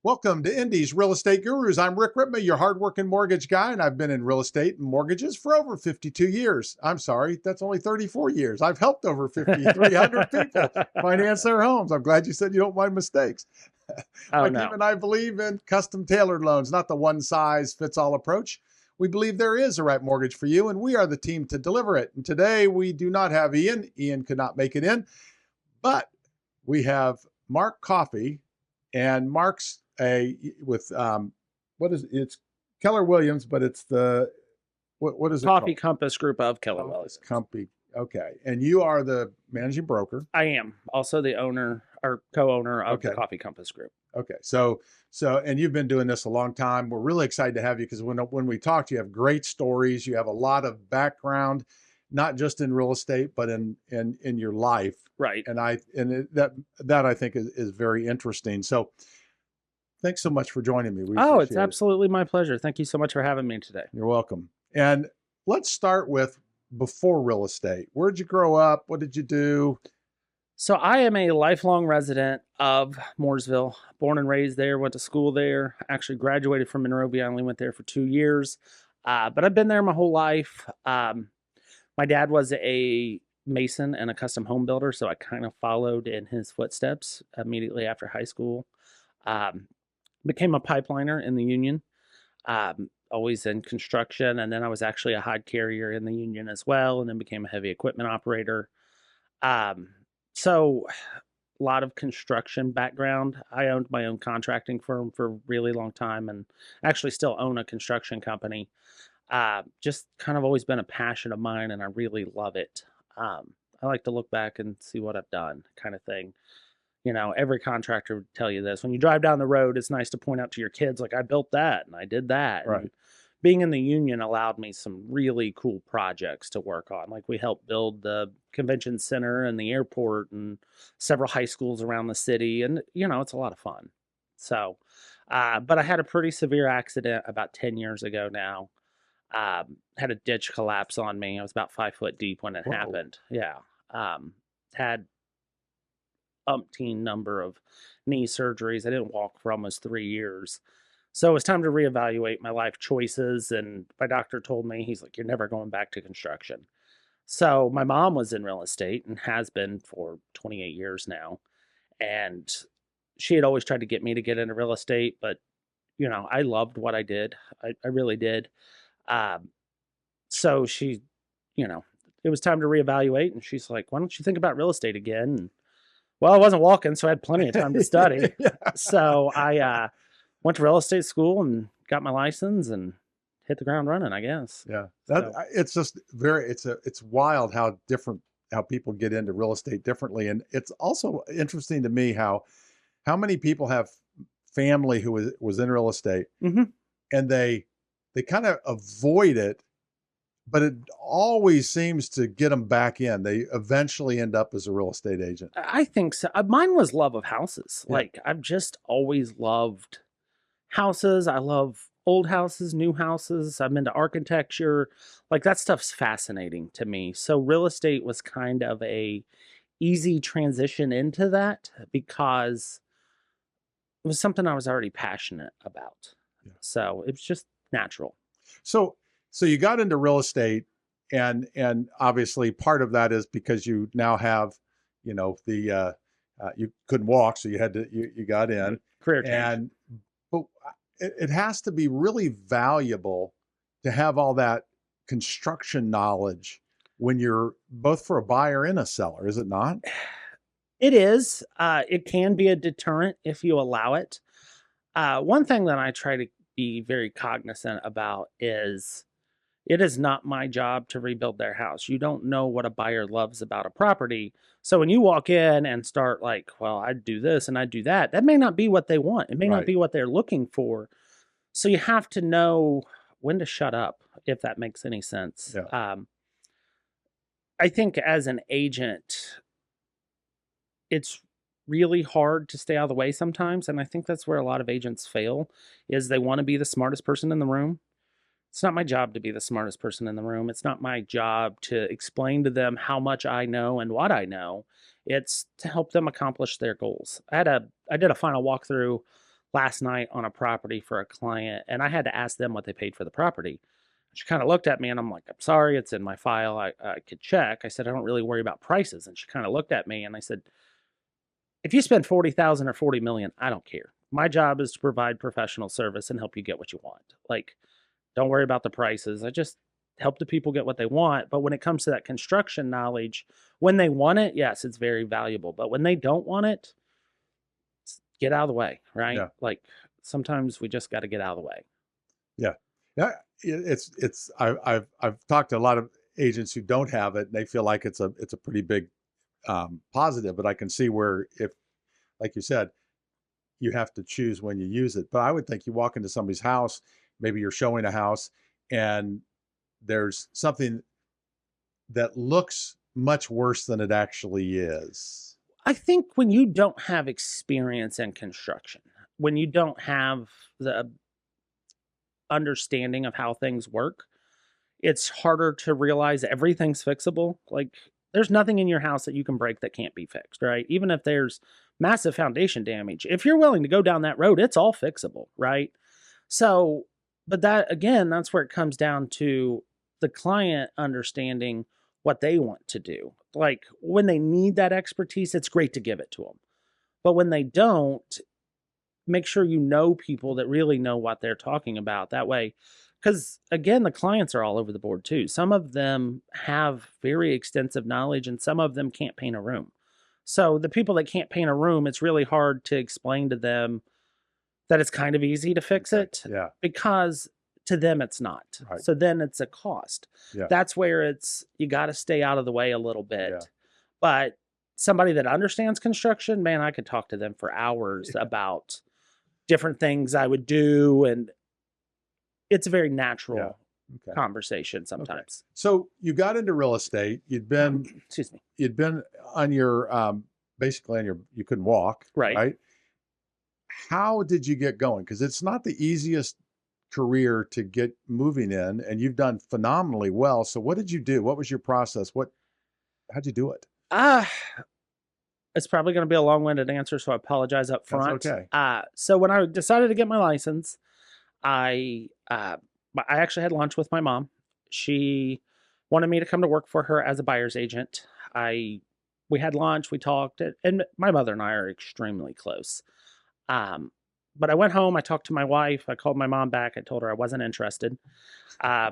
Welcome to Indy's Real Estate Gurus. I'm Rick Ripma, your hardworking mortgage guy, and I've been in real estate and mortgages for over 52 years. I'm sorry, that's only 34 years. I've helped over 5,300 people finance their homes. I'm glad you said you don't mind mistakes. Oh, My team no. and I believe in custom tailored loans, not the one size fits all approach. We believe there is a right mortgage for you, and we are the team to deliver it. And today we do not have Ian. Ian could not make it in, but we have Mark Coffey, and Mark's a with what is it's Keller Williams, but it's the what is it Coffee called? Compass Group of Keller Compass Williams. Company. Okay, and you are the managing broker. I am also the owner or co-owner of the Okay, Coffee Compass Group. okay. And you've been doing this a long time. We're really excited to have you because when we talked, you have great stories. You have a lot of background, not just in real estate, but in your life. Right. That I think is very interesting. So thanks so much for joining me. We Oh, it's appreciate it. absolutely my pleasure. Thank you so much for having me today. You're welcome. And let's start with before real estate. Where'd you grow up? What did you do? So I am a lifelong resident of Mooresville, born and raised there, went to school there, actually graduated from Monrovia. I only went there for 2 years, but I've been there my whole life. My dad was a mason and a custom home builder, so I kind of followed in his footsteps immediately after high school. Um, Became a pipeliner in the union, always in construction. And then I was actually a hod carrier in the union as well, and then became a heavy equipment operator. So a lot of construction background. I owned my own contracting firm for a really long time and actually still own a construction company. Just kind of always been a passion of mine, and I really love it. I like to look back and see what I've done, kind of thing. Every contractor would tell you this. When you drive down the road, it's nice to point out to your kids, like, I built that and I did that. Right. And being in the union allowed me some really cool projects to work on. Like, we helped build the convention center and the airport and several high schools around the city. And, it's a lot of fun. So, but I had a pretty severe accident about 10 years ago now. Had a ditch collapse on me. I was about 5 foot deep when it Whoa. happened. Yeah. Had umpteen number of knee surgeries. I didn't walk for almost 3 years. So it was time to reevaluate my life choices. And my doctor told me, he's like, you're never going back to construction. So my mom was in real estate and has been for 28 years now. And she had always tried to get me to get into real estate, but I loved what I did. I really did. So she, it was time to reevaluate. And she's like, why don't you think about real estate again? And, well, I wasn't walking, so I had plenty of time to study. Yeah. So I went to real estate school and got my license and hit the ground running, I guess. Yeah. So, It's just it's wild how people get into real estate differently. And it's also interesting to me how many people have family who was in real estate mhm. and they kind of avoid it, but it always seems to get them back in. They eventually end up as a real estate agent. I think so. Mine was love of houses. Yeah. Like, I've just always loved houses. I love old houses, new houses. I'm into architecture. Like, that stuff's fascinating to me. So real estate was kind of a easy transition into that because it was something I was already passionate about. Yeah. So it was just natural. So you got into real estate, and obviously part of that is because you now have, the you couldn't walk, so you got in. Career change. And but it has to be really valuable to have all that construction knowledge when you're both for a buyer and a seller, is it not? It is. It can be a deterrent if you allow it. One thing that I try to be very cognizant about is it is not my job to rebuild their house. You don't know what a buyer loves about a property. So when you walk in and start like, well, I'd do this and I'd do that, that may not be what they want. It may not Right. be what they're looking for. So you have to know when to shut up, if that makes any sense. Yeah. I think as an agent, it's really hard to stay out of the way sometimes. And I think that's where a lot of agents fail, is they want to be the smartest person in the room. It's not my job to be the smartest person in the room. It's not my job to explain to them how much I know and what I know. It's to help them accomplish their goals. I did a final walkthrough last night on a property for a client, and I had to ask them what they paid for the property. She kind of looked at me, and I'm like, I'm sorry, it's in my file. I could check. I said, I don't really worry about prices. And she kind of looked at me, and I said, if you spend 40,000 or 40 million, I don't care. My job is to provide professional service and help you get what you want. Like, don't worry about the prices. I just help the people get what they want. But when it comes to that construction knowledge, when they want it, yes, it's very valuable. But when they don't want it, get out of the way, right? Yeah. Like, sometimes we just got to get out of the way. Yeah. Yeah. I've talked to a lot of agents who don't have it, and they feel like it's a pretty big positive, but I can see where, if, like you said, you have to choose when you use it. But I would think you walk into somebody's house, maybe you're showing a house, and there's something that looks much worse than it actually is. I think when you don't have experience in construction, when you don't have the understanding of how things work, it's harder to realize everything's fixable. Like, there's nothing in your house that you can break that can't be fixed, right? Even if there's massive foundation damage, if you're willing to go down that road, it's all fixable, right? So, but that, again, that's where it comes down to the client understanding what they want to do. Like, when they need that expertise, it's great to give it to them. But when they don't, make sure you know people that really know what they're talking about. That way, because again, the clients are all over the board too. Some of them have very extensive knowledge, and some of them can't paint a room. So the people that can't paint a room, it's really hard to explain to them that it's kind of easy to fix it, Yeah. because to them it's not. Right. So then it's a cost. Yeah. That's where it's, you got to stay out of the way a little bit. Yeah. But somebody that understands construction, man, I could talk to them for hours about different things I would do, and it's a very natural conversation sometimes. Okay. So you got into real estate. You'd been, excuse me, you'd been on your, basically on your, you couldn't walk, right? How did you get going? Because it's not the easiest career to get moving in, and you've done phenomenally well. So what did you do? What was your process? How'd you do it? It's probably going to be a long-winded answer, so I apologize up front. That's okay. So when I decided to get my license, I actually had lunch with my mom. She wanted me to come to work for her as a buyer's agent. We had lunch, we talked, and my mother and I are extremely close. But I went home, I talked to my wife, I called my mom back, I told her I wasn't interested. I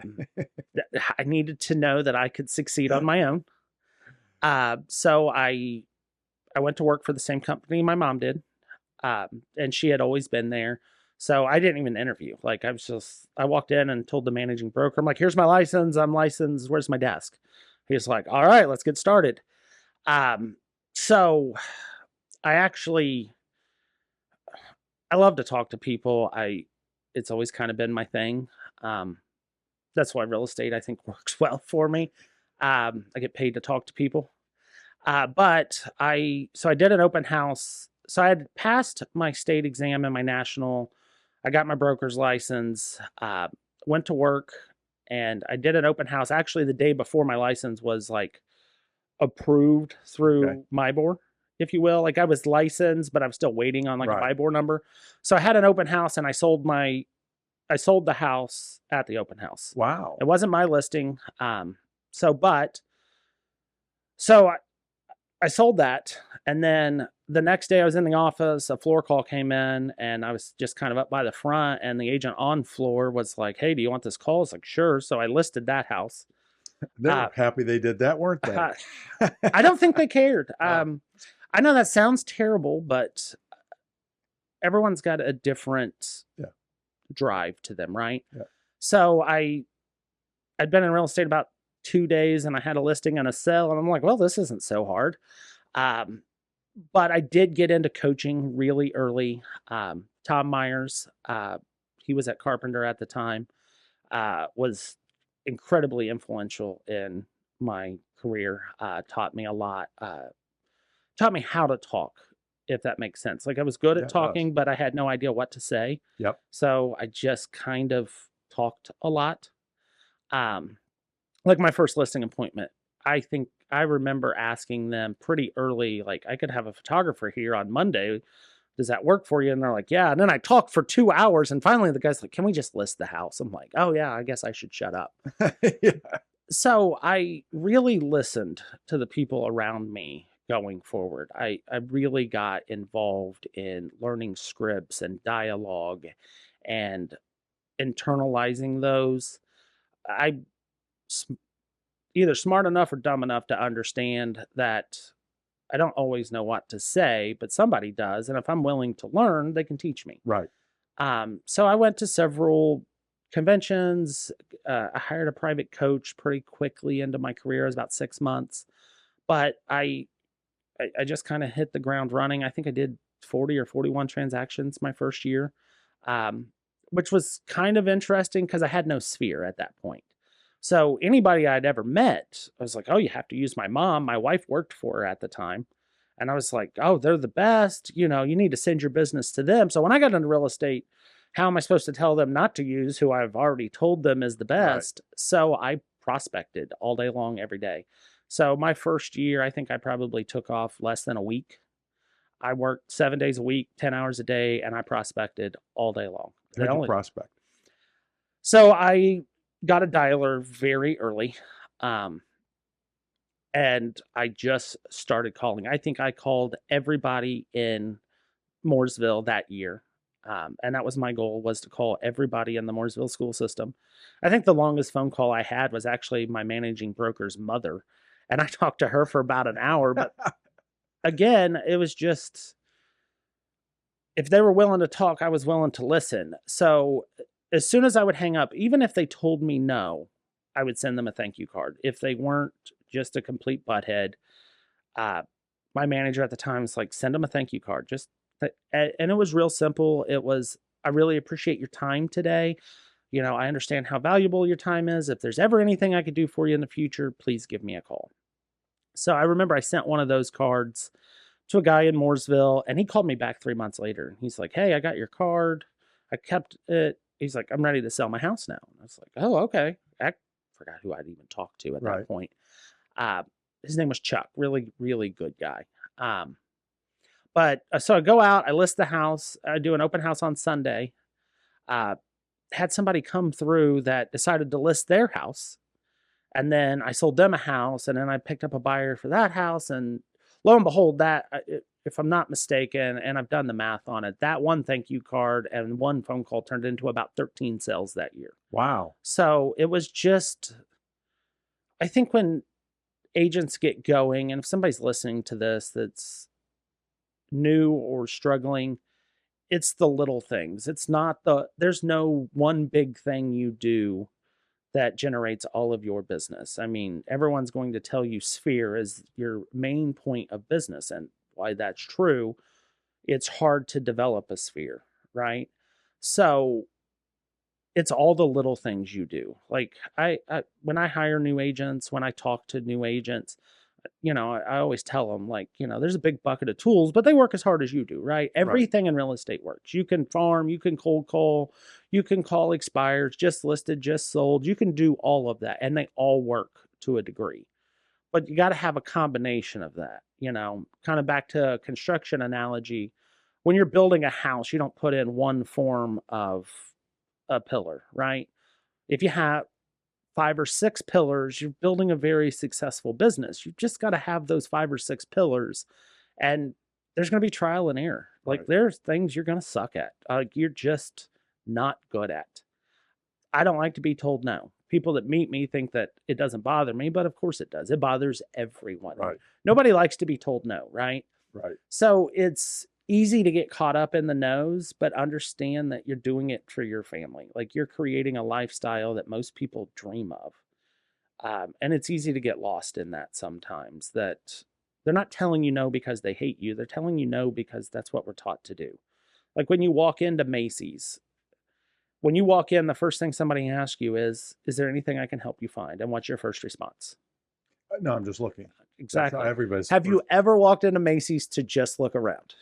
needed to know that I could succeed on my own. So I went to work for the same company my mom did, and she had always been there. So I didn't even interview. Like, I walked in and told the managing broker, I'm like, here's my license, I'm licensed, where's my desk? He's like, all right, let's get started. So I love to talk to people. It's always kind of been my thing. That's why real estate, I think, works well for me. I get paid to talk to people. But I did an open house. So I had passed my state exam and my national. I got my broker's license, went to work, and I did an open house. Actually, the day before my license was like approved through MIBOR, if you will. Like, I was licensed, but I'm still waiting on like a MIBOR number. So I had an open house, and I sold the house at the open house. Wow. It wasn't my listing. So I sold that, and then the next day I was in the office, a floor call came in, and I was just kind of up by the front, and the agent on floor was like, hey, do you want this call? I was like, sure. So I listed that house. They were happy they did that, weren't they? I don't think they cared. I know that sounds terrible, but everyone's got a different drive to them, right? Yeah. So I'd been in real estate about 2 days, and I had a listing and a sale, and I'm like, well, this isn't so hard. But I did get into coaching really early. Tom Myers, he was at Carpenter at the time, was incredibly influential in my career, taught me a lot, taught me how to talk, if that makes sense. Like, I was good at talking, but I had no idea what to say. Yep. So I just kind of talked a lot. Like my first listing appointment, I think I remember asking them pretty early, like, I could have a photographer here on Monday. Does that work for you? And they're like, yeah. And then I talked for 2 hours. And finally, the guy's like, can we just list the house? I'm like, oh, yeah, I guess I should shut up. Yeah. So I really listened to the people around me going forward. I really got involved in learning scripts and dialogue and internalizing those. I either smart enough or dumb enough to understand that I don't always know what to say, but somebody does. And if I'm willing to learn, they can teach me. Right. So I went to several conventions. I hired a private coach pretty quickly into my career. It was about 6 months, but I just kind of hit the ground running. I think I did 40 or 41 transactions my first year, which was kind of interesting because I had no sphere at that point. So anybody I'd ever met, I was like, oh, you have to use my mom. My wife worked for her at the time. And I was like, oh, they're the best. You need to send your business to them. So when I got into real estate, how am I supposed to tell them not to use who I've already told them is the best? Right. So I prospected all day long, every day. So my first year, I think I probably took off less than a week. I worked 7 days a week, 10 hours a day, and I prospected all day long. How'd you prospect? So I got a dialer very early. And I just started calling. I think I called everybody in Mooresville that year. And that was my goal, was to call everybody in the Mooresville school system. I think the longest phone call I had was actually my managing broker's mother. And I talked to her for about an hour. But again, it was just, if they were willing to talk, I was willing to listen. So as soon as I would hang up, even if they told me no, I would send them a thank you card. If they weren't just a complete butthead, my manager at the time was like, send them a thank you card. And it was real simple. It was, I really appreciate your time today. I understand how valuable your time is. If there's ever anything I could do for you in the future, please give me a call. So I remember I sent one of those cards to a guy in Mooresville, and he called me back 3 months later. He's like, hey, I got your card. I kept it. He's like, I'm ready to sell my house now. And I was like, oh, okay. I forgot who I'd even talked to at that point. His name was Chuck. Really, really good guy. But so I go out, I list the house, I do an open house on Sunday. Had somebody come through that decided to list their house. And then I sold them a house, and then I picked up a buyer for that house. And lo and behold, if I'm not mistaken, and I've done the math on it, that one thank you card and one phone call turned into about 13 sales that year. Wow. So it was just, I think when agents get going, and if somebody's listening to this that's new or struggling, it's the little things. There's no one big thing you do that generates all of your business. I mean, everyone's going to tell you sphere is your main point of business, and why that's true. It's hard to develop a sphere, right? So it's all the little things you do. Like when I hire new agents, when I talk to new agents, I always tell them, like, there's a big bucket of tools, but they work as hard as you do, right? Everything in real estate works. You can farm, you can cold call, you can call expires, just listed, just sold. You can do all of that, and they all work to a degree. But you got to have a combination of that, kind of back to a construction analogy. When you're building a house, you don't put in one form of a pillar, right? If you have 5 or 6 pillars, you're building a very successful business. You've just got to have those 5 or 6 pillars, and there's going to be trial and error. Like, there's things you're going to suck at. Like, you're just not good at. I don't like to be told no. People that meet me think that it doesn't bother me, but of course it does. It bothers everyone. Right. Nobody likes to be told no, right? Right. So it's easy to get caught up in the no's, but understand that you're doing it for your family. Like, you're creating a lifestyle that most people dream of. And it's easy to get lost in that sometimes, that they're not telling you no because they hate you. They're telling you no because that's what we're taught to do. Like, when you walk into Macy's, when you walk in, the first thing somebody asks you is there anything I can help you find? And what's your first response? No, I'm just looking. Exactly. Everybody's Have you ever walked into Macy's to just look around?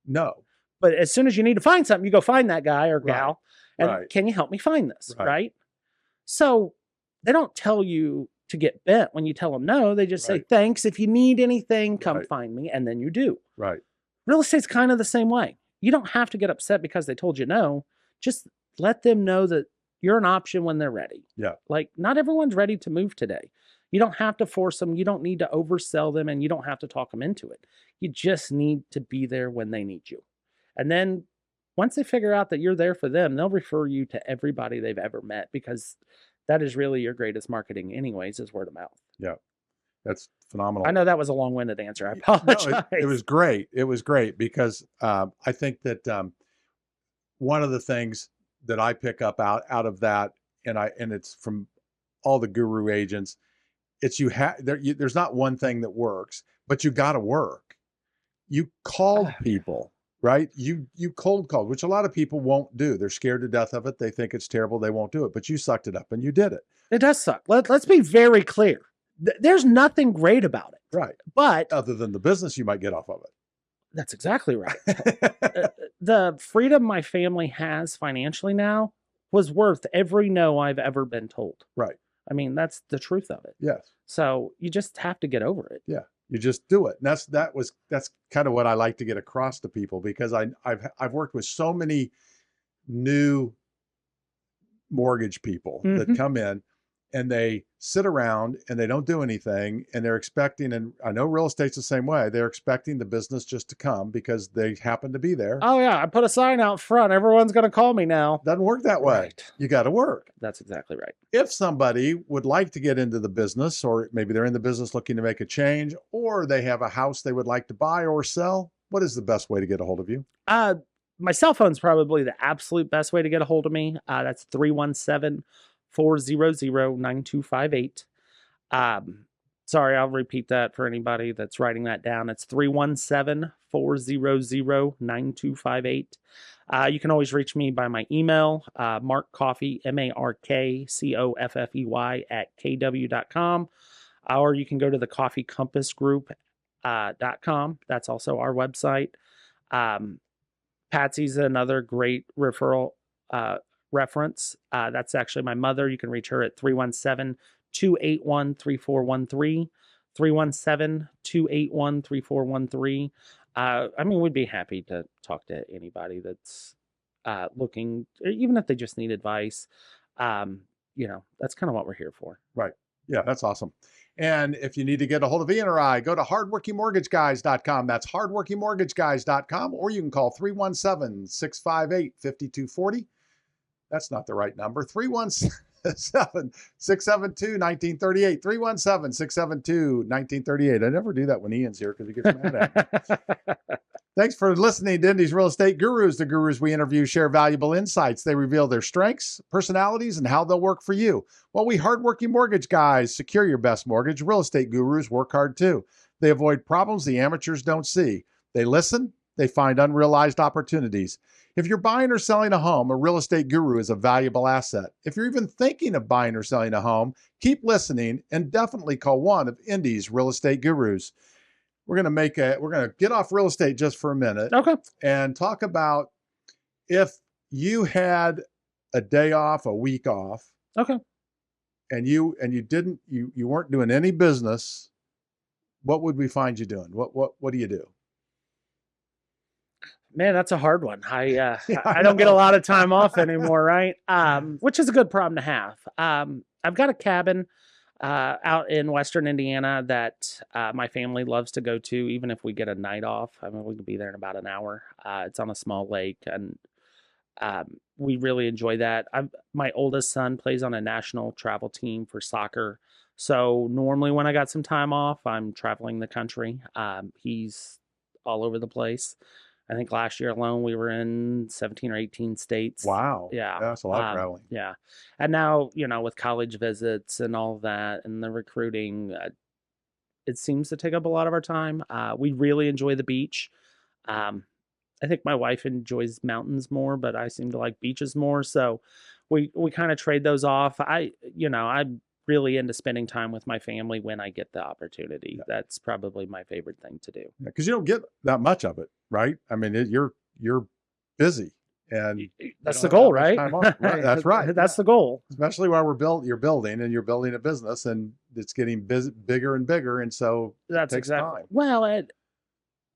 No. But as soon as you need to find something, you go find that guy or gal. And can you help me find this? Right. So they don't tell you to get bent when you tell them no. They just say, thanks. If you need anything, come find me. And then you do. Right. Real estate's kind of the same way. you don't have to get upset because they told you no. Just let them know that you're an option when they're ready. Yeah. Like, not everyone's ready to move today. You don't have to force them. You don't need to oversell them, and you don't have to talk them into it. You just need to be there when they need you. And then once they figure out that you're there for them, they'll refer you to everybody they've ever met, because that is really your greatest marketing anyways, is word of mouth. Yeah. That's phenomenal. I know that was a long-winded answer. I No, apologize. it was great. It was great because I think that one of the things that I pick up out of that, and it's from all the guru agents, it's there's not one thing that works, but you got to work. You called people, right? You cold called, which a lot of people won't do. They're scared to death of it. They think it's terrible. They won't do it, but you sucked it up and you did it. It does suck. Let's be very clear. There's nothing great about it. Right. But other than the business you might get off of it. That's exactly right. The freedom my family has financially now was worth every no I've ever been told. Right. I mean, that's the truth of it. Yes. So you just have to get over it. Yeah. You just do it. And that's kind of what I like to get across to people, because I've worked with so many new mortgage people that come in and they sit around and they don't do anything, and they're expecting, and I know real estate's the same way, they're expecting the business just to come because they happen to be there. Oh yeah, I put a sign out front, everyone's going to call me now. Doesn't work that way. Right. You got to work. That's exactly right. If somebody would like to get into the business, or maybe they're in the business looking to make a change, or they have a house they would like to buy or sell, what is the best way to get a hold of you? My cell phone's probably the absolute best way to get a hold of me. That's 317-400-9258. Sorry, I'll repeat that for anybody that's writing that down. It's 317-400-9258. You can always reach me by my email, Mark Coffey, MarkCoffey @kw.com. Or you can go to the coffeecompassgroup.com. That's also our website. Patsy's another great referral reference. That's actually my mother. You can reach her at 317-281-3413, 317-281-3413. I mean, we'd be happy to talk to anybody that's looking, even if they just need advice. That's kind of what we're here for. Right. Yeah, that's awesome. And if you need to get a hold of Ian or I, go to hardworkingmortgageguys.com. That's hardworkingmortgageguys.com, or you can call 317-658-5240. That's not the right number. 317-672-1938. 317-672-1938. I never do that when Ian's here because he gets mad at me. Thanks for listening to Indy's Real Estate Gurus. The gurus we interview share valuable insights. They reveal their strengths, personalities, and how they'll work for you. While we hardworking mortgage guys secure your best mortgage, real estate gurus work hard too. They avoid problems the amateurs don't see. They listen. They find unrealized opportunities. If you're buying or selling a home, a real estate guru is a valuable asset. If you're even thinking of buying or selling a home, keep listening and definitely call one of Indy's real estate gurus. We're going to get off real estate just for a minute. Okay. And talk about if you had a day off, a week off. Okay. And you weren't doing any business, what would we find you doing? What do you do? Man, that's a hard one. I don't get a lot of time off anymore, right? Which is a good problem to have. I've got a cabin out in Western Indiana that my family loves to go to, even if we get a night off. I mean, we can be there in about an hour. It's on a small lake, and we really enjoy that. My oldest son plays on a national travel team for soccer. So normally when I got some time off, I'm traveling the country. He's all over the place. I think last year alone, we were in 17 or 18 states. Wow. Yeah. That's a lot of traveling. Yeah. And now, with college visits and all that and the recruiting, it seems to take up a lot of our time. We really enjoy the beach. I think my wife enjoys mountains more, but I seem to like beaches more. So we kind of trade those off. I'm really into spending time with my family when I get the opportunity. Yeah. That's probably my favorite thing to do. Because you don't get that much of it, right? I mean, you're busy, and that's the goal, right? Right? That's right. That's the goal. Especially while you're building a business, and it's getting bigger and bigger, and so that's it takes exactly time. Well,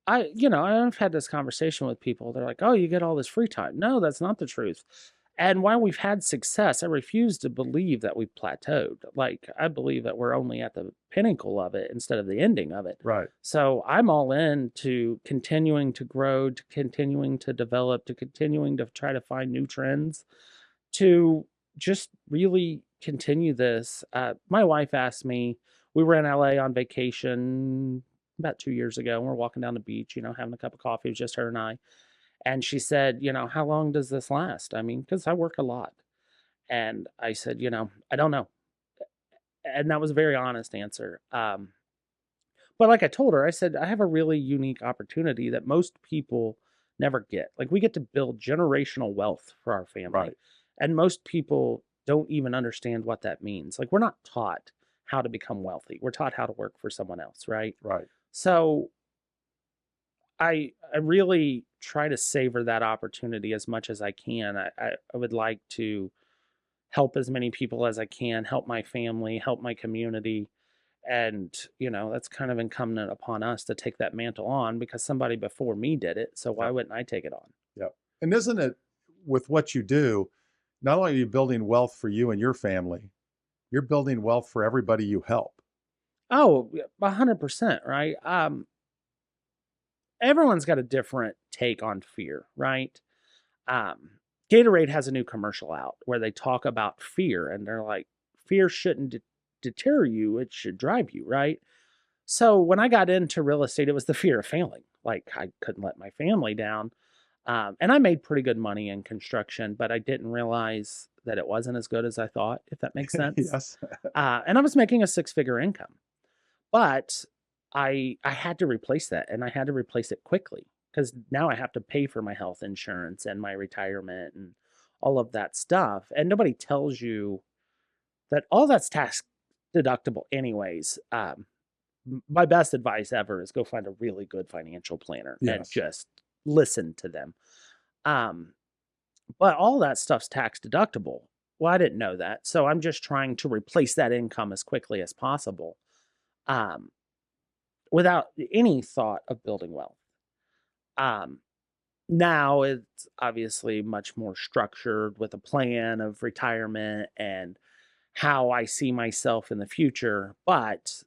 I've had this conversation with people. They're like, "Oh, you get all this free time." No, that's not the truth. And while we've had success, I refuse to believe that we've plateaued. Like, I believe that we're only at the pinnacle of it instead of the ending of it. Right. So I'm all in to continuing to grow, to continuing to develop, to continuing to try to find new trends, to just really continue this. My wife asked me, we were in LA on vacation about 2 years ago, and we're walking down the beach, having a cup of coffee. It was just her and I. And she said, how long does this last? I mean, because I work a lot. And I said, I don't know. And that was a very honest answer. But like I told her, I said, I have a really unique opportunity that most people never get. Like, we get to build generational wealth for our family. Right. And most people don't even understand what that means. Like, we're not taught how to become wealthy. We're taught how to work for someone else, right? Right. So I really try to savor that opportunity as much as I can. I would like to help as many people as I can, help my family, help my community. And, that's kind of incumbent upon us to take that mantle on because somebody before me did it. So why Yep. wouldn't I take it on? Yep. And isn't it, with what you do, not only are you building wealth for you and your family, you're building wealth for everybody you help. Oh, 100%, right? Everyone's got a different take on fear, right? Um, Gatorade has a new commercial out where they talk about fear, and they're like, fear shouldn't deter you, it should drive you, right? So when I got into real estate, it was the fear of failing. Like, I couldn't let my family down. And I made pretty good money in construction, but I didn't realize that it wasn't as good as I thought, if that makes sense. Yes. And I was making a six-figure income, but I had to replace that, and I had to replace it quickly because now I have to pay for my health insurance and my retirement and all of that stuff. And nobody tells you that all that's tax deductible, anyways. My best advice ever is go find a really good financial planner and Yes. just listen to them. Um, but all that stuff's tax deductible. Well, I didn't know that. So I'm just trying to replace that income as quickly as possible, um, without any thought of building wealth. Um, Now it's obviously much more structured with a plan of retirement and how I see myself in the future. But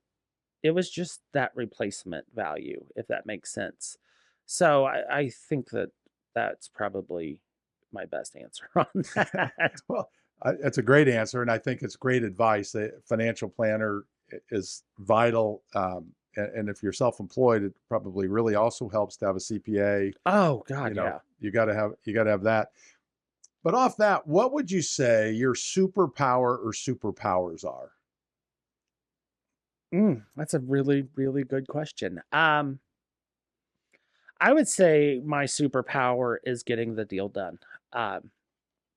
it was just that replacement value, if that makes sense. So I think that that's probably my best answer on that. Well, it's a great answer, and I think it's great advice. A financial planner is vital, and if you're self-employed, it probably really also helps to have a CPA. Oh God, yeah. You got to have that. But off that, what would you say your superpower or superpowers are? That's a really, really good question. I would say my superpower is getting the deal done. Um,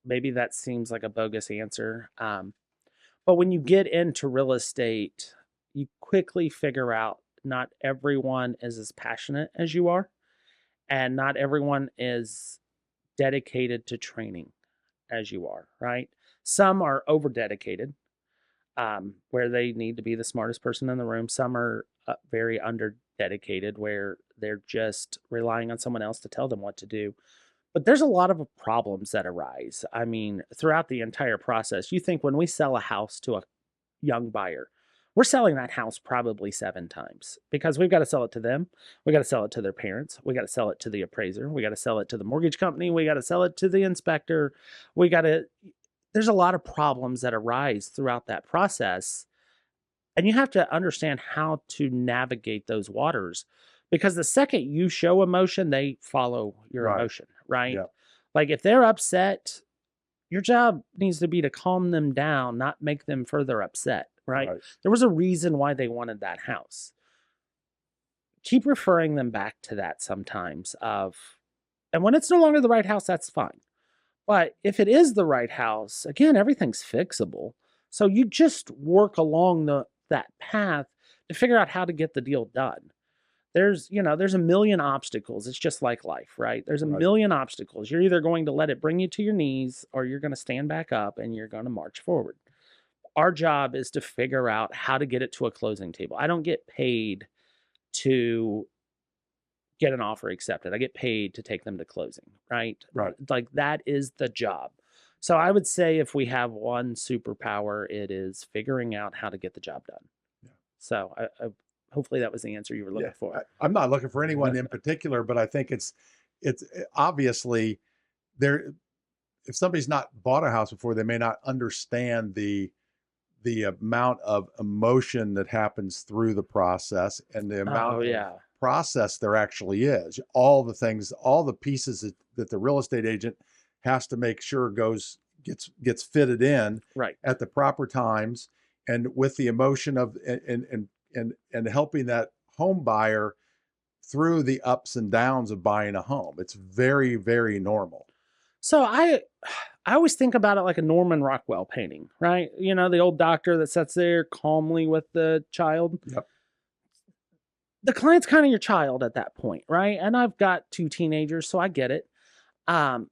Maybe that seems like a bogus answer. But when you get into real estate, you quickly figure out not everyone is as passionate as you are, and not everyone is dedicated to training as you are, right? Some are over dedicated, where they need to be the smartest person in the room. Some are very under dedicated, where they're just relying on someone else to tell them what to do. But there's a lot of problems that arise. I mean, throughout the entire process, you think when we sell a house to a young buyer, we're selling that house probably 7 times because we've got to sell it to them. We got to sell it to their parents. We got to sell it to the appraiser. We got to sell it to the mortgage company. We got to sell it to the inspector. There's a lot of problems that arise throughout that process. And you have to understand how to navigate those waters because the second you show emotion, they follow your Right. emotion, right? Yeah. Like, if they're upset, your job needs to be to calm them down, not make them further upset, right? Right. There was a reason why they wanted that house. Keep referring them back to that sometimes and when it's no longer the right house, that's fine. But if it is the right house, again, everything's fixable. So you just work along that path to figure out how to get the deal done. There's a million obstacles. It's just like life, right? There's a Right. million obstacles. You're either going to let it bring you to your knees or you're going to stand back up and you're going to march forward. Our job is to figure out how to get it to a closing table. I don't get paid to get an offer accepted. I get paid to take them to closing, right? Right. Like that is the job. So I would say if we have one superpower, it is figuring out how to get the job done. Yeah. So I hopefully that was the answer you were looking Yeah. for. I'm not looking for anyone in particular, but I think it's obviously there. If somebody's not bought a house before, they may not understand the amount of emotion that happens through the process and the amount of process there actually is. All the things, all the pieces that the real estate agent has to make sure gets fitted in right at the proper times, and with the emotion of and helping that home buyer through the ups and downs of buying a home. It's very, very normal. So I always think about it like a Norman Rockwell painting, right? You know, the old doctor that sits there calmly with the child. Yep. The client's kind of your child at that point, right? And I've got 2 teenagers, so I get it. But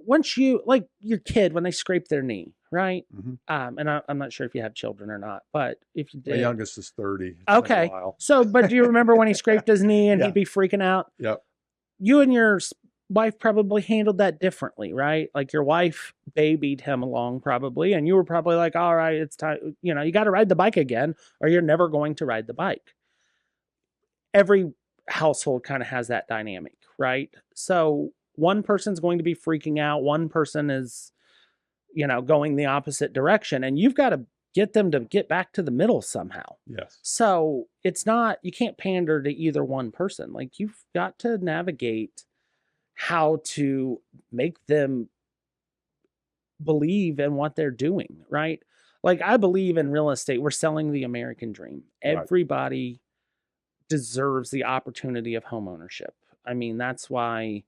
once you, like your kid, when they scrape their knee, right? Mm-hmm. And I'm not sure if you have children or not, but if you did. My youngest is 30. Okay. So, but do you remember when he scraped his knee and he'd be freaking out? Yep. You and your wife probably handled that differently, right? Like your wife babied him along probably, and you were probably like, all right, it's time, you know, you got to ride the bike again, or you're never going to ride the bike. Every household kind of has that dynamic, right? So one person's going to be freaking out, one person is, you know, going the opposite direction, and you've got to get them to get back to the middle somehow. Yes. So it's not, you can't pander to either one person. Like you've got to navigate how to make them believe in what they're doing, right? Like I believe in real estate, we're selling the American dream. Right. Everybody deserves the opportunity of home ownership. I mean, that's why,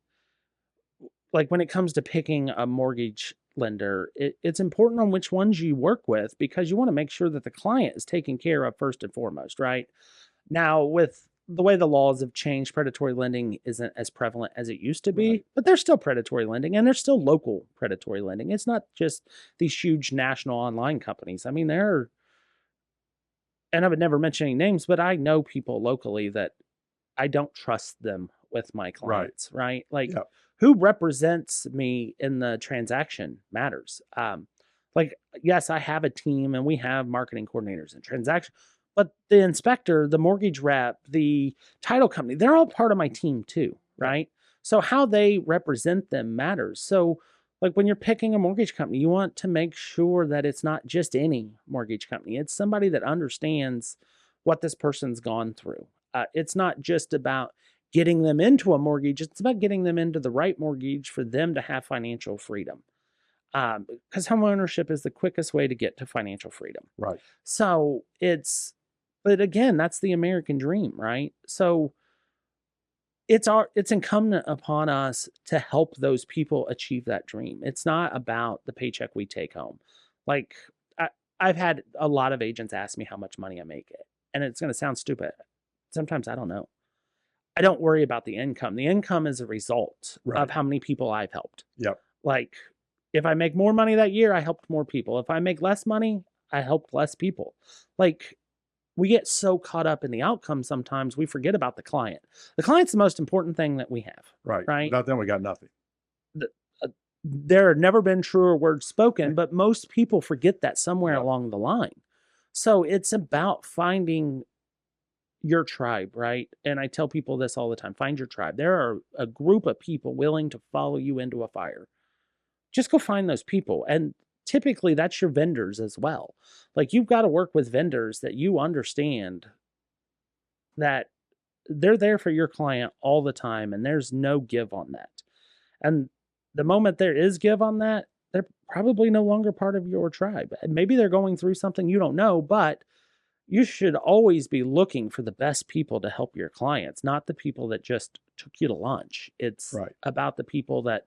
like when it comes to picking a mortgage lender, it's important on which ones you work with, because you want to make sure that the client is taken care of first and foremost, right? Now, with the way the laws have changed, predatory lending isn't as prevalent as it used to be, right. But there's still predatory lending, and there's still local predatory lending. It's not just these huge national online companies. I mean, there are, and I would never mention any names, but I know people locally that I don't trust them with my clients, right? Like who represents me in the transaction matters. Like, yes, I have a team and we have marketing coordinators and transaction, but the inspector, the mortgage rep, the title company, they're all part of my team too, right? So how they represent them matters. So like when you're picking a mortgage company, you want to make sure that it's not just any mortgage company. It's somebody that understands what this person's gone through. It's not just about getting them into a mortgage. It's about getting them into the right mortgage for them to have financial freedom. Because home ownership is the quickest way to get to financial freedom. Right. So but again, that's the American dream, right? So it's incumbent upon us to help those people achieve that dream. It's not about the paycheck we take home. Like I've had a lot of agents ask me how much money I make, and it's going to sound stupid. Sometimes I don't know. I don't worry about the income. The income is a result of how many people I've helped. Yep. Like if I make more money that year, I helped more people. If I make less money, I helped less people. Like we get so caught up in the outcome sometimes we forget about the client. The client's the most important thing that we have. Right. Without them, we got nothing. There have never been truer words spoken, but most people forget that somewhere along the line. So it's about finding your tribe, right? And I tell people this all the time, find your tribe. There are a group of people willing to follow you into a fire. Just go find those people. And typically that's your vendors as well. Like you've got to work with vendors that you understand that they're there for your client all the time and there's no give on that. And the moment there is give on that, they're probably no longer part of your tribe. Maybe they're going through something you don't know, but you should always be looking for the best people to help your clients, not the people that just took you to lunch. It's about the people that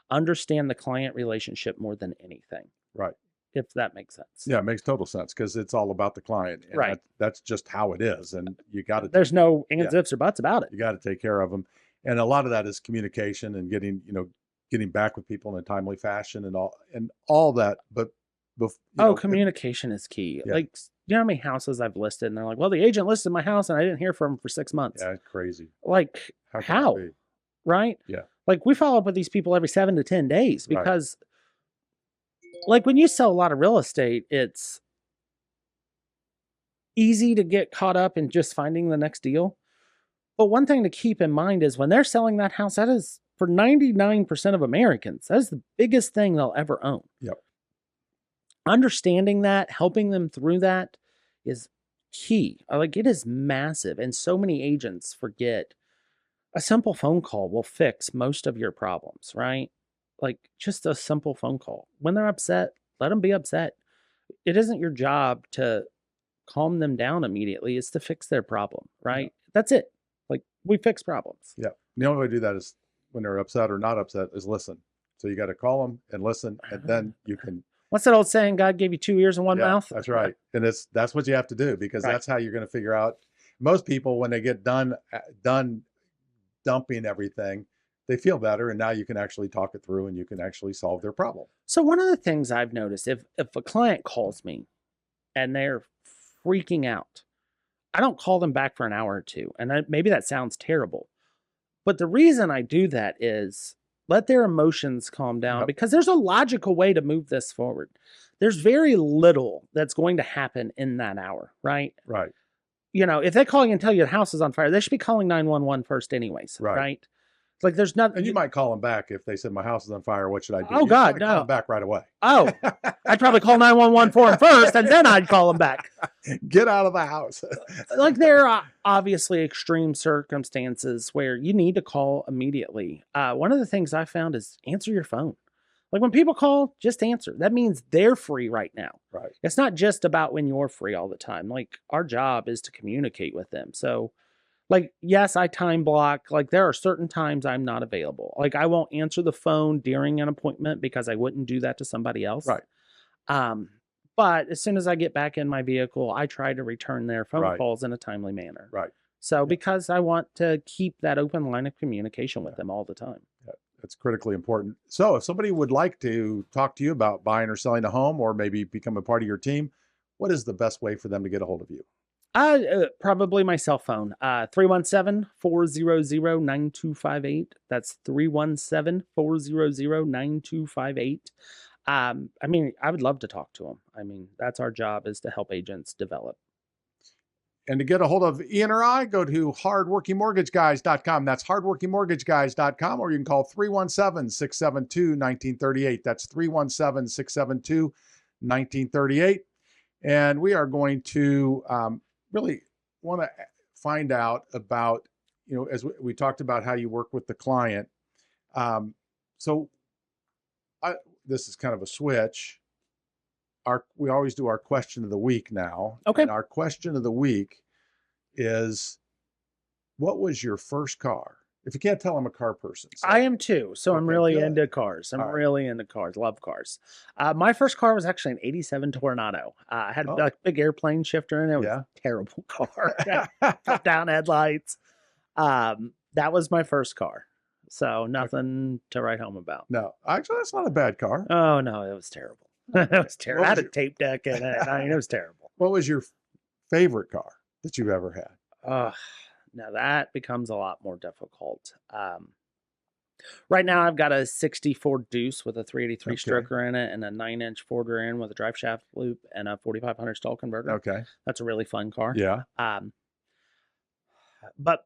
understand the client relationship more than anything. Right. If that makes sense. Yeah, it makes total sense because it's all about the client. And that's just how it is. And you got to. There's no ands, ifs, or buts about it. You got to take care of them. And a lot of that is communication and getting back with people in a timely fashion and all that. But communication is key. Yeah. Like you know how many houses I've listed and they're like, well, the agent listed my house and I didn't hear from him for 6 months. Yeah, it's crazy. Like, How can that how? be? Right? Yeah. Like, we follow up with these people every 7 to 10 days Right. because, like, when you sell a lot of real estate, it's easy to get caught up in just finding the next deal. But one thing to keep in mind is when they're selling that house, that is for 99% of Americans, that is the biggest thing they'll ever own. Yep. Understanding that, helping them through that is key. Like, it is massive. And so many agents forget a simple phone call will fix most of your problems, right? Like, just a simple phone call. When they're upset, let them be upset. It isn't your job to calm them down immediately. It's to fix their problem, right? Yeah. That's it. Like, we fix problems. Yeah. The only way to do that is when they're upset or not upset is listen. So you got to call them and listen, and then you can. What's that old saying? God gave you 2 ears and one mouth. That's right. And that's what you have to do, because Right. that's how you're going to figure out. Most people, when they get done dumping everything, they feel better, and now you can actually talk it through and you can actually solve their problem. So one of the things I've noticed, if a client calls me and they're freaking out, I don't call them back for an hour or two. And maybe that sounds terrible, but the reason I do that is let their emotions calm down, Yep. because there's a logical way to move this forward. There's very little that's going to happen in that hour, right? Right. You know, if they call you and tell you the house is on fire, they should be calling 911 first anyways, right? It's like there's nothing. And you might call them back if they said, my house is on fire, what should I do? Oh, You God, gotta call no. them back right away. Oh, I'd probably call 911 for them first, and then I'd call them back. Get out of the house. Like, there are obviously extreme circumstances where you need to call immediately. One of the things I found is answer your phone. Like, when people call, just answer. That means they're free right now. Right. It's not just about when you're free all the time. Like, our job is to communicate with them. So, like, yes, I time block. Like, there are certain times I'm not available. Like, I won't answer the phone during an appointment because I wouldn't do that to somebody else. Right. But as soon as I get back in my vehicle, I try to return their phone Right. calls in a timely manner. Right. So, because I want to keep that open line of communication with them all the time. Yeah, that's critically important. So if somebody would like to talk to you about buying or selling a home, or maybe become a part of your team, what is the best way for them to get a hold of you? Probably my cell phone, 317-400-9258. That's 317-400-9258. I mean, I would love to talk to them. I mean, that's our job, is to help agents develop. And to get a hold of Ian or I, go to hardworkingmortgageguys.com. That's hardworkingmortgageguys.com, or you can call 317-672-1938. That's 317-672-1938. And we are going to really want to find out about, as we talked about how you work with the client. This is kind of a switch. We always do our question of the week now. Okay. And our question of the week is, what was your first car? If you can't tell, I'm a car person. So. I am too. So I'm really good. into cars. I'm All right. really into cars. Love cars. My first car was actually an 87 Tornado. I had a big airplane shifter in it. It was a terrible car. Put down headlights. That was my first car. So nothing to write home about. No, actually, that's not a bad car. Oh, no, it was terrible. It was terrible. I had a tape deck in it. I mean, it was terrible. What was your favorite car that you've ever had? Now that becomes a lot more difficult. Right now I've got a 64 Deuce with a 383 stroker in it and a 9-inch Ford rear end with a drive shaft loop and a 4500 stall converter. Okay. That's a really fun car. Yeah. But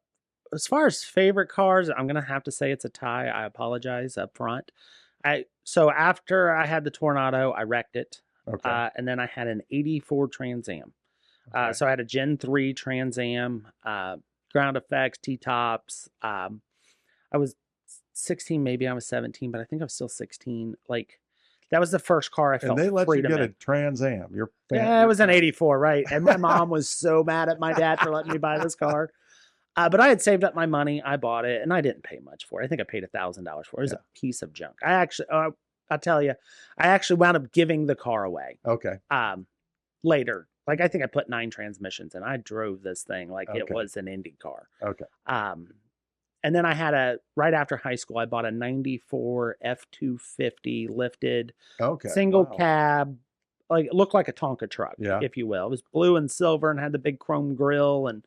as far as favorite cars, I'm going to have to say it's a tie. I apologize up front. So after I had the Tornado, I wrecked it. Okay. And then I had an 84 Trans Am. Okay. So I had a Gen 3 Trans Am, ground effects, T-tops. I was 16, maybe I was 17, but I think I was still 16. Like, that was the first car I felt free to. And they let you get in. a Trans Am. Yeah, it was an 84, right? And my mom was so mad at my dad for letting me buy this car. But I had saved up my money. I bought it, and I didn't pay much for it. I think I paid $1,000 for it. It was a piece of junk. I'll tell you, I actually wound up giving the car away. Okay. Later. Like, I think I put 9 transmissions in. I drove this thing like it was an Indy car. Okay. And then I had right after high school, I bought a 94 F-250 lifted, single cab, like it looked like a Tonka truck, Yeah. if you will. It was blue and silver and had the big chrome grill and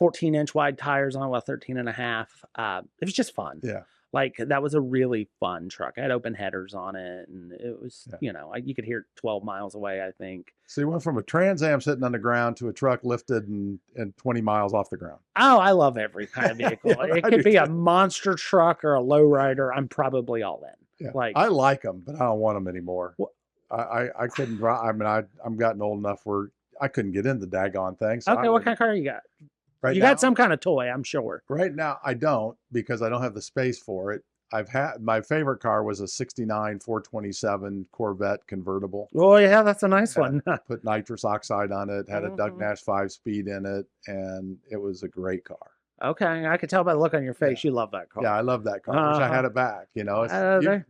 14-inch wide tires on it, well, 13 and a half. It was just fun. Yeah. Like that was a really fun truck. I had open headers on it, and it was, Yeah. you could hear it 12 miles away, I think. So you went from a Trans Am sitting on the ground to a truck lifted and 20 miles off the ground. Oh, I love every kind of vehicle. Yeah, It I could do be a too. monster truck or a lowrider. I'm probably all in. Yeah. Like, I like them, but I don't want them anymore. Wh- I couldn't drive. I mean, I'm gotten old enough where I couldn't get in the daggone thing. So okay, what kind of car you got? right You now, got some kind of toy, I'm sure. right now I don't, because I don't have the space for it. I've had my favorite car was a 69 427 Corvette convertible. Oh, yeah, that's a nice Had- one. Put nitrous oxide on it, had a Doug Mhm. Nash 5-speed in it, and it was a great car. Okay, I could tell by the look on your face you love that car. Yeah, I love that car. I wish I had it back.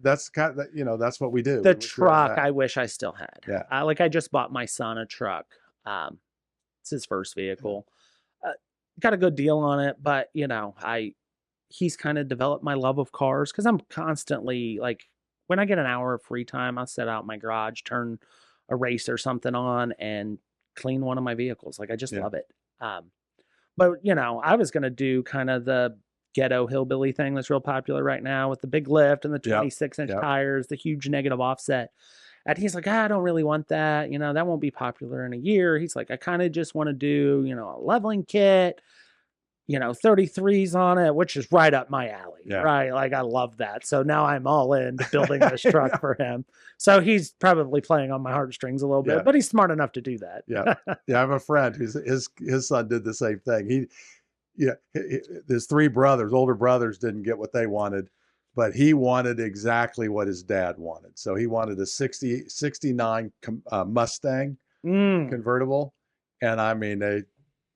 That's kind of, that's what we do. The We wish we had it truck, back. I wish I still had. Yeah. Like I just bought my son a truck. It's his first vehicle. Got a good deal on it, but he's kind of developed my love of cars because I'm constantly like, when I get an hour of free time, I'll set out in my garage, turn a race or something on, and clean one of my vehicles. Like I just Yeah. love it. But I was gonna do kind of the ghetto hillbilly thing that's real popular right now with the big lift and the Yep. 26-inch Yep. tires, the huge negative offset. And he's like, I don't really want that. That won't be popular in a year. He's like, I kind of just want to do, a leveling kit, 33s on it, which is right up my alley. Yeah. Right. Like I love that. So now I'm all into building this truck for him. So he's probably playing on my heartstrings a little bit, Yeah. but he's smart enough to do that. Yeah. Yeah. I have a friend who's his son did the same thing. His three brothers, older brothers, didn't get what they wanted, but he wanted exactly what his dad wanted. So he wanted a 69 Mustang convertible. And I mean,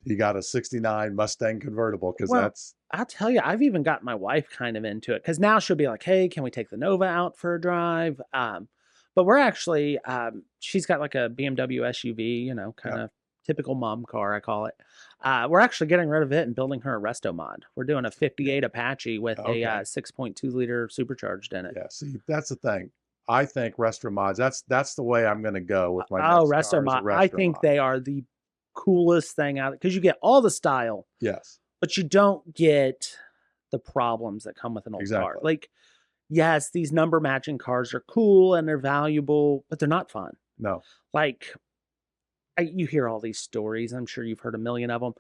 he got a 69 Mustang convertible because Well, that's, I'll tell you, I've even got my wife kind of into it because now she'll be like, hey, can we take the Nova out for a drive? But we're actually, she's got like a BMW SUV, kind of typical mom car, I call it. We're actually getting rid of it and building her a resto mod. We're doing a 58 Apache with a 6.2 liter supercharged in it. yeah. See, that's the thing. I think resto mods, that's the way I'm going to go with my Oh, next car resto is a mod. I resto think mod. they are the coolest thing out because you get all the style, Yes. but you don't get the problems that come with an old car. Exactly. Like, yes, these number matching cars are cool and they're valuable, but they're not fun. No. Like, you hear all these stories. I'm sure you've heard a million of them.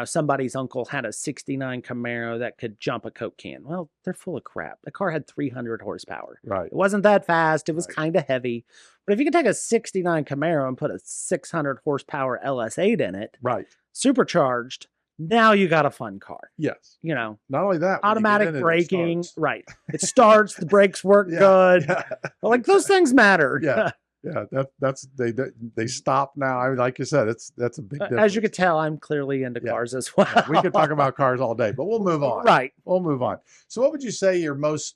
Somebody's uncle had a 69 Camaro that could jump a Coke can. Well, they're full of crap. The car had 300 horsepower. Right. It wasn't that fast. It was Right. kind of heavy. But if you could take a 69 Camaro and put a 600 horsepower LS8 in it, Right. supercharged, now you got a fun car. Yes. Not only that, when you get automatic in it, it braking. starts. Right. It starts, the brakes work Yeah, good. yeah. Like those things matter. Yeah. Yeah, that's they stop now. I mean, like you said, that's a big difference. As you could tell, I'm clearly into Yeah. cars as well. Yeah, we could talk about cars all day, but we'll move on. Right. We'll move on. So what would you say your most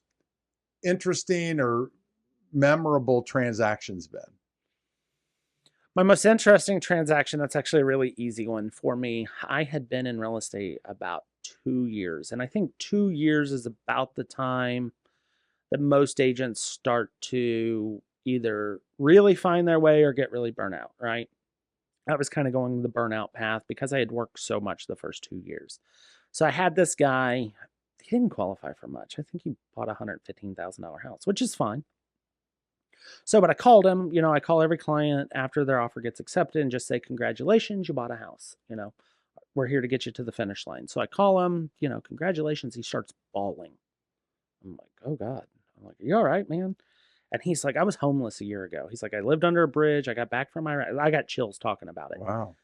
interesting or memorable transaction's been? My most interesting transaction, that's actually a really easy one for me. I had been in real estate about 2 years, and I think 2 years is about the time that most agents start to either really find their way or get really burnt out, right? I was kind of going the burnout path because I had worked so much the first 2 years. So I had this guy, he didn't qualify for much. I think he bought a $115,000 house, which is fine. So, but I called him, I call every client after their offer gets accepted and just say, congratulations, you bought a house. We're here to get you to the finish line. So I call him, congratulations. He starts bawling. I'm like, oh God. I'm like, are you all right, man? And he's like, I was homeless a year ago. He's like, I lived under a bridge. I got back from Iraq. I got chills talking about it. Wow.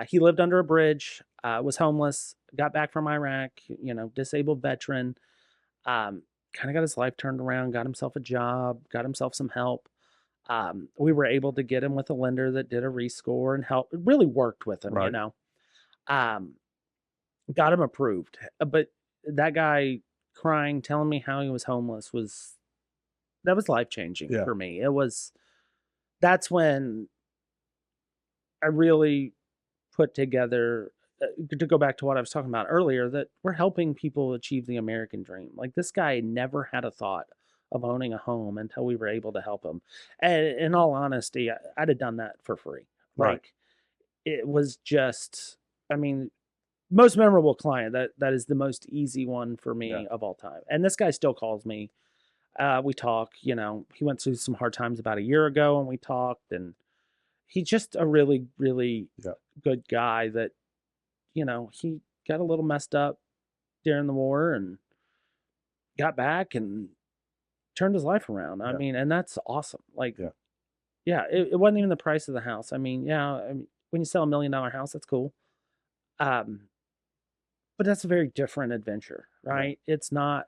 He lived under a bridge, was homeless, got back from Iraq, disabled veteran, kind of got his life turned around, got himself a job, got himself some help. We were able to get him with a lender that did a rescore and help. It really worked with him, Right. Got him approved. But that guy crying, telling me how he was homeless was life-changing for me. That's when I really put together, to go back to what I was talking about earlier, that we're helping people achieve the American dream. Like this guy never had a thought of owning a home until we were able to help them. And in all honesty, I'd have done that for free. Right. Like, it was just, I mean, most memorable client. That is the most easy one for me of all time. And this guy still calls me. We talk. You know, he went through some hard times about a year ago, and we talked. And he's just a really, really good guy. That, you know, he got a little messed up during the war and got back and turned his life around. I mean, and that's awesome. Like, it wasn't even the price of the house. I mean, when you sell $1 million house, that's cool. But that's a very different adventure, right? It's not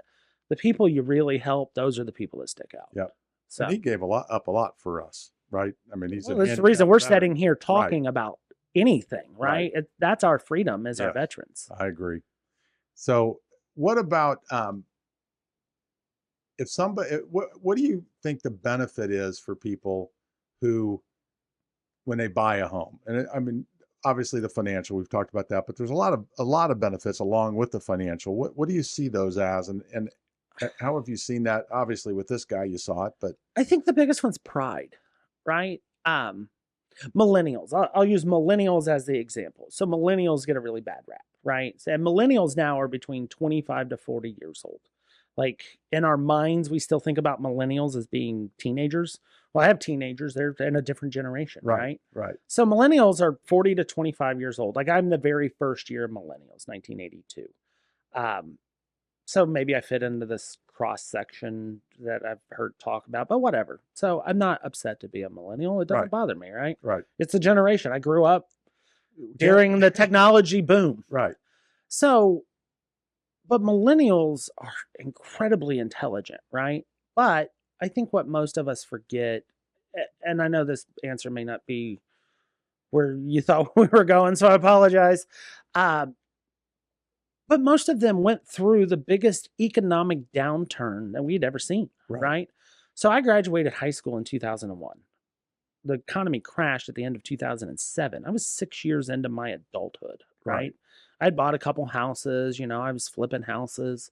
the people you really help. Those are the people that stick out. Yeah. So and he gave up a lot for us, right? I mean, he's that's the reason we're sitting here talking about anything, right? That's our freedom as our veterans. I agree. So what about, if somebody, what do you think the benefit is for people who, when they buy a home? And I mean, obviously the financial, we've talked about that, but there's a lot of benefits along with the financial. What do you see those as, and how have you seen that? Obviously with this guy, you saw it, but I think the biggest one's pride, right? Millennials. I'll use millennials as the example. So millennials get a really bad rap, right? And millennials now are between 25 to 40 years old. Like, in our minds, we still think about millennials as being teenagers. Well, I have teenagers. They're in a different generation, right? Right. So millennials are 40 to 25 years old. Like, I'm the very first year of millennials, 1982. So maybe I fit into this cross section that I've heard talk about, but whatever. So I'm not upset to be a millennial. It doesn't bother me, right? Right. It's a generation. I grew up during the technology boom. Right. So, but millennials are incredibly intelligent, right? But I think what most of us forget, and I know this answer may not be where you thought we were going, so I apologize. But most of them went through the biggest economic downturn that we'd ever seen, right? So I graduated high school in 2001. The economy crashed at the end of 2007. I was 6 years into my adulthood, right? I'd bought a couple houses, you know, I was flipping houses,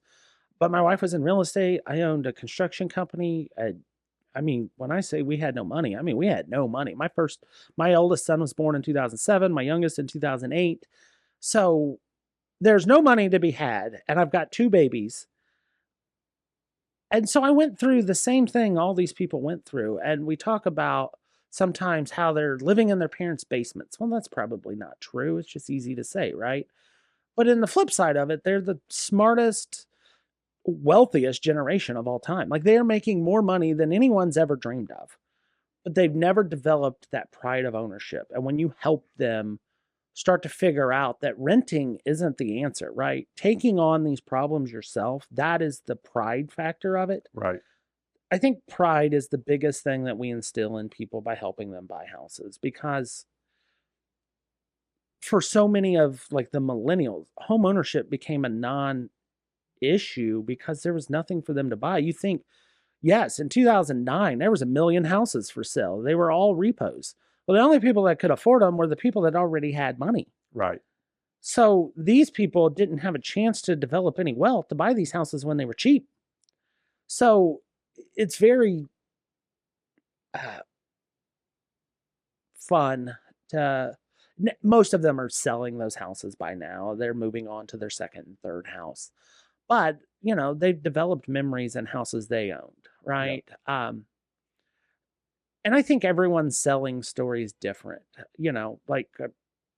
but my wife was in real estate. I owned a construction company. I mean, when I say we had no money, I mean, we had no money. My oldest son was born in 2007, my youngest in 2008. So there's no money to be had, and I've got 2 babies. And so I went through the same thing all these people went through. And we talk about sometimes how they're living in their parents' basements. Well, that's probably not true. It's just easy to say, right? But in the flip side of it, they're the smartest, wealthiest generation of all time. Like, they're making more money than anyone's ever dreamed of. But they've never developed that pride of ownership. And when you help them start to figure out that renting isn't the answer, right? Taking on these problems yourself, that is the pride factor of it. Right. I think pride is the biggest thing that we instill in people by helping them buy houses, because for so many of like the millennials, home ownership became a non-issue because there was nothing for them to buy. You think, yes, in 2009, there was 1 million houses for sale. They were all repos. Well, the only people that could afford them were the people that already had money. Right. So these people didn't have a chance to develop any wealth to buy these houses when they were cheap. So it's very fun to, most of them are selling those houses by now. They're moving on to their second and third house. But, you know, they've developed memories in houses they owned, right? Yep. And I think everyone's selling story is different, you know, like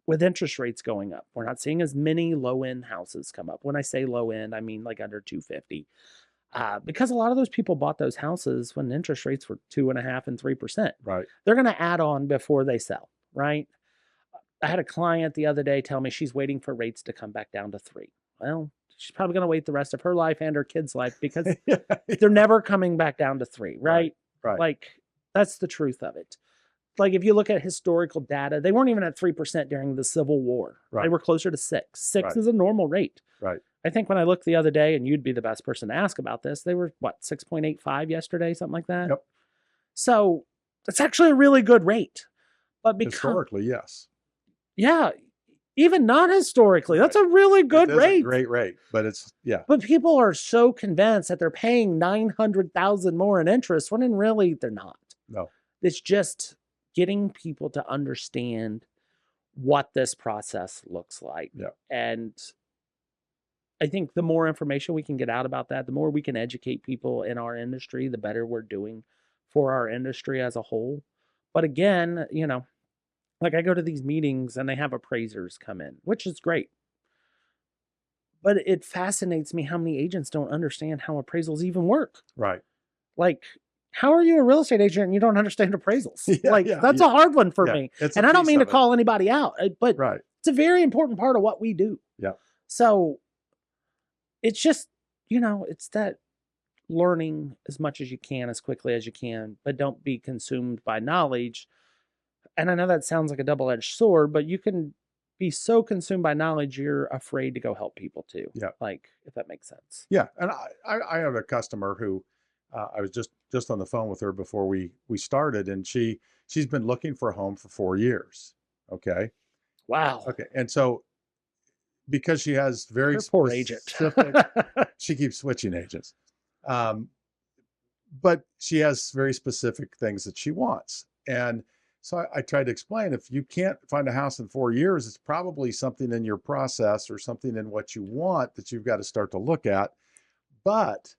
with interest rates going up, we're not seeing as many low-end houses come up. When I say low-end, I mean like under 250, because a lot of those people bought those houses when interest rates were 2.5% and 3%. Right. They're going to add on before they sell, right? I had a client the other day tell me she's waiting for rates to come back down to 3. Well, she's probably going to wait the rest of her life and her kids' life because they're never coming back down to 3, right? Right. Like, that's the truth of it. Like, if you look at historical data, they weren't even at 3% during the Civil War. Right. They were closer to 6. 6 is a normal rate. Right. I think when I looked the other day, and you'd be the best person to ask about this, they were, 6.85 yesterday, something like that? Yep. So that's actually a really good rate. But because, historically, yes. Yeah. Even not historically. That's a really good It is rate. a great rate, but it's, yeah. But people are so convinced that they're paying $900,000 more in interest when in really they're not. No. It's just getting people to understand what this process looks like. Yeah. And I think the more information we can get out about that, the more we can educate people in our industry, the better we're doing for our industry as a whole. But again, you know, like I go to these meetings and they have appraisers come in, which is great. But it fascinates me how many agents don't understand how appraisals even work. Right. Like, how are you a real estate agent and you don't understand appraisals? That's a hard one for me. And I don't mean to call anybody out, but it's a very important part of what we do. Yeah. So it's just, you know, it's that learning as much as you can, as quickly as you can, but don't be consumed by knowledge. And I know that sounds like a double-edged sword, but you can be so consumed by knowledge, you're afraid to go help people too. Yeah. Like, if that makes sense. Yeah. And I have a customer who I was just on the phone with her before we started, and she's been looking for a home for 4 years. Okay. Wow. Okay. And so because she has very poor agent, she keeps switching agents. But she has very specific things that she wants. And so I tried to explain, if you can't find a house in 4 years, it's probably something in your process or something in what you want that you've got to start to look at. But,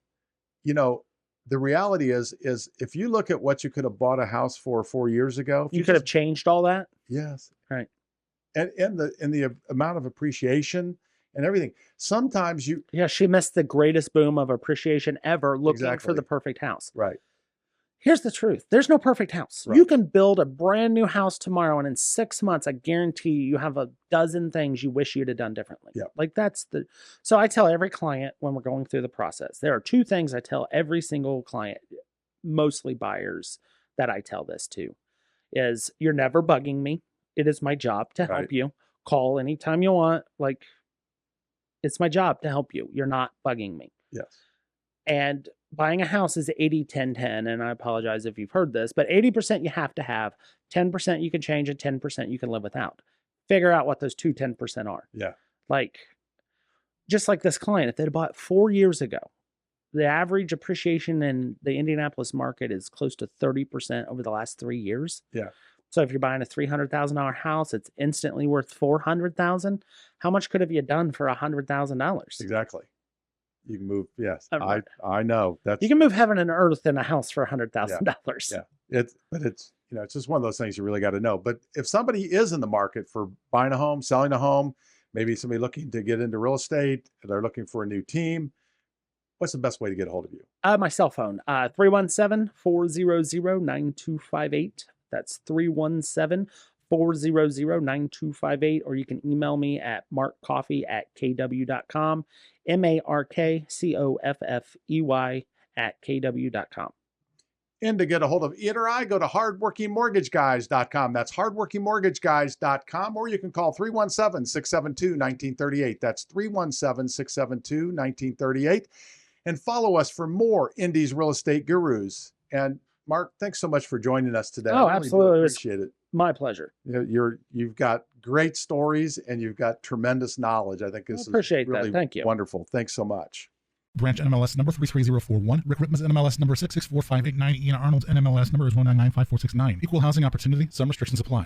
you know, the reality is if you look at what you could have bought a house for 4 years ago, you could have changed all that. Yes. Right. And the amount of appreciation and everything. Sometimes she missed the greatest boom of appreciation ever looking for the perfect house. Right. Here's the truth. There's no perfect house. Right. You can build a brand new house tomorrow, and in 6 months, I guarantee you have a dozen things you wish you'd have done differently. Yeah. Like so I tell every client when we're going through the process, there are 2 things I tell every single client, mostly buyers, that I tell this to, is you're never bugging me. It is my job to help you. Call anytime you want. Like, it's my job to help you. You're not bugging me. Yes. And buying a house is 80-10-10, and I apologize if you've heard this, but 80% you have to have, 10% you can change, and 10% you can live without. Figure out what those 10% are. Yeah. Like, just like this client, if they'd bought 4 years ago, the average appreciation in the Indianapolis market is close to 30% over the last 3 years. Yeah. So if you're buying a $300,000 house, it's instantly worth $400,000. How much could have you done for $100,000? Exactly. You can move. Yes, I know that you can move heaven and earth in a house for $100,000. Yeah. But it's, you know, it's just one of those things you really got to know. But if somebody is in the market for buying a home, selling a home, maybe somebody looking to get into real estate, they're looking for a new team, what's the best way to get a hold of you? My cell phone, 317-400-9258. That's 317-400-9258. Or you can email me at markcoffey@kw.com, markcoffey@kw.com. And to get a hold of Ian or I, go to hardworkingmortgageguys.com. That's hardworkingmortgageguys.com, or you can call 317-672-1938. That's 317-672-1938. And follow us for more Indy's Real Estate Gurus. And Mark, thanks so much for joining us today. Oh, absolutely. Appreciate it. My pleasure. You've got great stories and you've got tremendous knowledge. I think this is really Thank you. Wonderful. Thanks so much. Branch NMLS number 33041. Rick Rittman's NMLS number 664589. Ian Arnold's NMLS number is 1995469. Equal housing opportunity. Some restrictions apply.